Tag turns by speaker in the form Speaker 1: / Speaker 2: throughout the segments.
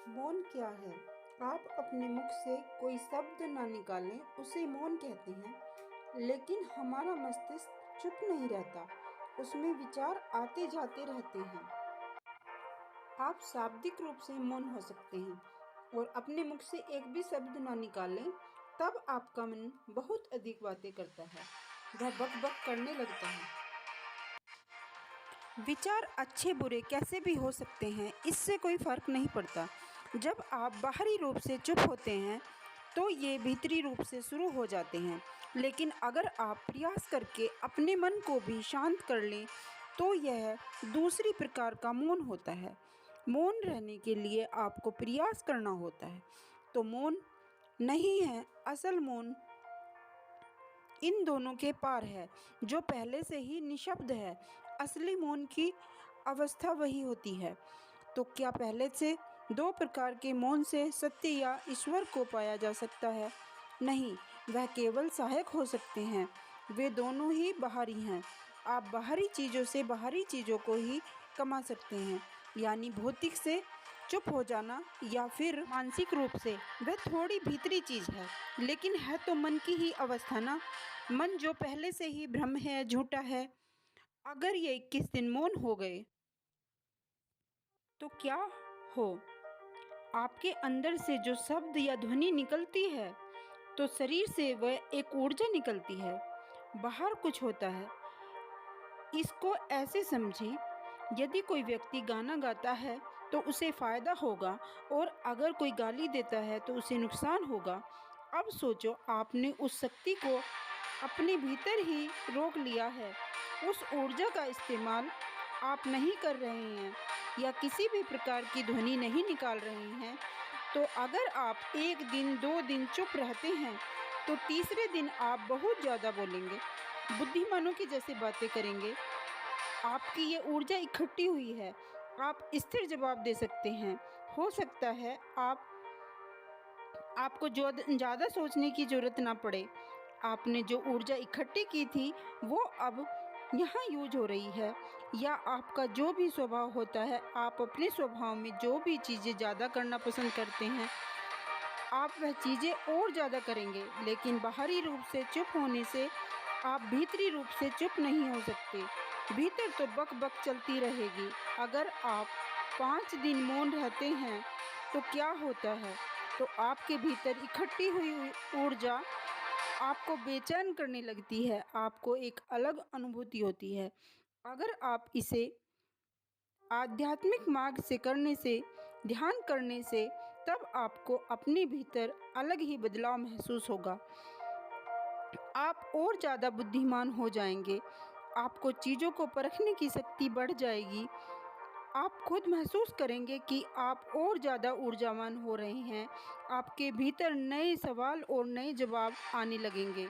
Speaker 1: मौन क्या है? आप अपने मुख से कोई शब्द ना निकालें, उसे मौन कहते हैं। लेकिन हमारा मस्तिष्क चुप नहीं रहता, उसमें विचार आते जाते रहते हैं। आप शाब्दिक रूप से मौन हो सकते हैं और अपने मुख से एक भी शब्द ना निकालें, तब आपका मन बहुत अधिक बातें करता है। वह बक बक करने लगता है। विचार अच्छे बुरे कैसे भी हो सकते हैं, इससे कोई फर्क नहीं पड़ता। जब आप बाहरी रूप से चुप होते हैं तो ये भीतरी रूप से शुरू हो जाते हैं। लेकिन अगर आप प्रयास करके अपने मन को भी शांत कर लें तो यह दूसरी प्रकार का मौन होता है। मौन रहने के लिए आपको प्रयास करना होता है, तो मौन नहीं है। असल मौन इन दोनों के पार है, जो पहले से ही निशब्द है। असली मौन की अवस्था वही होती है। तो क्या पहले से दो प्रकार के मौन से सत्य या ईश्वर को पाया जा सकता है? नहीं, वह केवल सहायक हो सकते हैं। वे दोनों ही बाहरी हैं। आप बाहरी चीज़ों से बाहरी चीज़ों को ही कमा सकते हैं, यानी भौतिक से चुप हो जाना, या फिर मानसिक रूप से वह थोड़ी भीतरी चीज़ है, लेकिन है तो मन की ही अवस्था ना। मन जो पहले से ही भ्रम है, झूठा है। अगर ये 21 दिन मौन हो गए तो क्या हो? आपके अंदर से जो शब्द या ध्वनि निकलती है, तो शरीर से वह एक ऊर्जा निकलती है। बाहर कुछ होता है। इसको ऐसे समझें, यदि कोई व्यक्ति गाना गाता है तो उसे फ़ायदा होगा, और अगर कोई गाली देता है तो उसे नुकसान होगा। अब सोचो, आपने उस शक्ति को अपने भीतर ही रोक लिया है। उस ऊर्जा का इस्तेमाल आप नहीं कर रहे हैं, या किसी भी प्रकार की ध्वनि नहीं निकाल रहे हैं। तो अगर आप 1 दिन 2 दिन चुप रहते हैं, तो तीसरे दिन आप बहुत ज़्यादा बोलेंगे, बुद्धिमानों की जैसे बातें करेंगे। आपकी ये ऊर्जा इकट्ठी हुई है, आप स्थिर जवाब दे सकते हैं। हो सकता है आपको ज़्यादा सोचने की ज़रूरत ना पड़े। आपने जो ऊर्जा इकट्ठी की थी वो अब यहाँ यूज हो रही है। या आपका जो भी स्वभाव होता है, आप अपने स्वभाव में जो भी चीज़ें ज़्यादा करना पसंद करते हैं, आप वह चीज़ें और ज़्यादा करेंगे। लेकिन बाहरी रूप से चुप होने से आप भीतरी रूप से चुप नहीं हो सकते। भीतर तो बक बक चलती रहेगी। अगर आप 5 दिन मौन रहते हैं तो क्या होता है? तो आपके भीतर इकट्ठी हुई ऊर्जा आपको बेचैन करने लगती है। आपको एक अलग अनुभूति होती है। अगर आप इसे आध्यात्मिक मार्ग से करने से, ध्यान करने से, तब आपको अपने भीतर अलग ही बदलाव महसूस होगा। आप और ज़्यादा बुद्धिमान हो जाएंगे। आपको चीज़ों को परखने की शक्ति बढ़ जाएगी। आप खुद महसूस करेंगे कि आप और ज़्यादा ऊर्जावान हो रहे हैं। आपके भीतर नए सवाल और नए जवाब आने लगेंगे।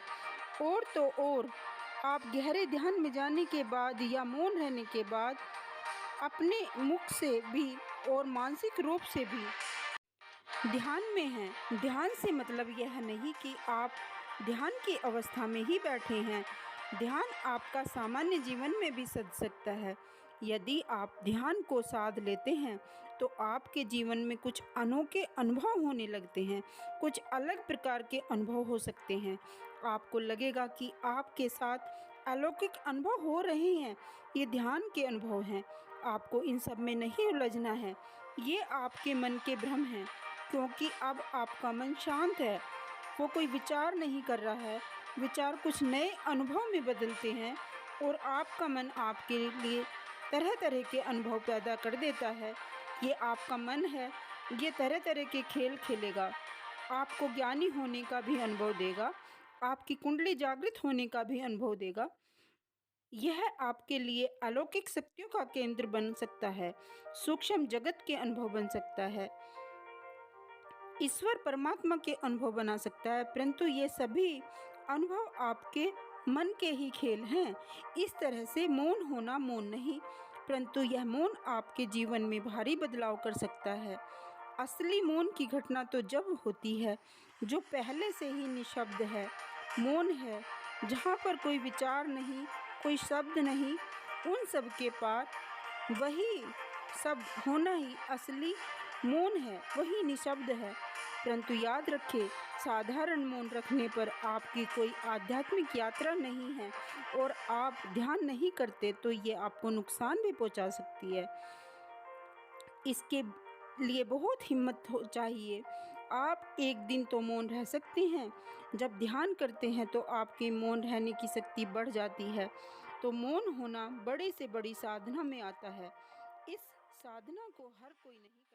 Speaker 1: और तो और, आप गहरे ध्यान में जाने के बाद या मौन रहने के बाद अपने मुख से भी और मानसिक रूप से भी ध्यान में हैं। ध्यान से मतलब यह नहीं कि आप ध्यान की अवस्था में ही बैठे हैं। ध्यान आपका सामान्य जीवन में भी सज सकता है। यदि आप ध्यान को साध लेते हैं तो आपके जीवन में कुछ अनोखे अनुभव होने लगते हैं। कुछ अलग प्रकार के अनुभव हो सकते हैं। आपको लगेगा कि आपके साथ अलौकिक अनुभव हो रहे हैं। ये ध्यान के अनुभव हैं। आपको इन सब में नहीं उलझना है। ये आपके मन के भ्रम हैं, क्योंकि अब आपका मन शांत है। वो कोई विचार नहीं कर रहा है। विचार कुछ नए अनुभव में बदलते हैं, और आपका मन आपके लिए तरह तरह के अनुभव पैदा कर देता है। ये आपका मन है, ये तरह तरह के खेल खेलेगा। आपको ज्ञानी होने का भी अनुभव देगा, आपकी कुंडली जागृत होने का भी अनुभव देगा। यह आपके लिए अलौकिक शक्तियों का केंद्र बन सकता है, सूक्ष्म जगत के अनुभव बन सकता है, ईश्वर परमात्मा के अनुभव बना सकता है। परंतु ये सभी अनुभव आपके मन के ही खेल हैं। इस तरह से मौन होना मौन नहीं, परंतु यह मौन आपके जीवन में भारी बदलाव कर सकता है। असली मौन की घटना तो जब होती है जो पहले से ही निशब्द है। मौन है जहाँ पर कोई विचार नहीं, कोई शब्द नहीं, उन सब के पार वही सब होना ही असली मौन है वही निशब्द है। परंतु याद रखें, साधारण मौन रखने पर आपकी कोई आध्यात्मिक यात्रा नहीं है और आप ध्यान नहीं करते तो ये आपको नुकसान भी पहुंचा सकती है। इसके लिए बहुत हिम्मत चाहिए। आप एक दिन तो मौन रह सकते हैं। जब ध्यान करते हैं तो आपके मौन रहने की शक्ति बढ़ जाती है। तो मौन होना बड़े से बड़ी साधना में आता है। इस साधना को हर कोई नहीं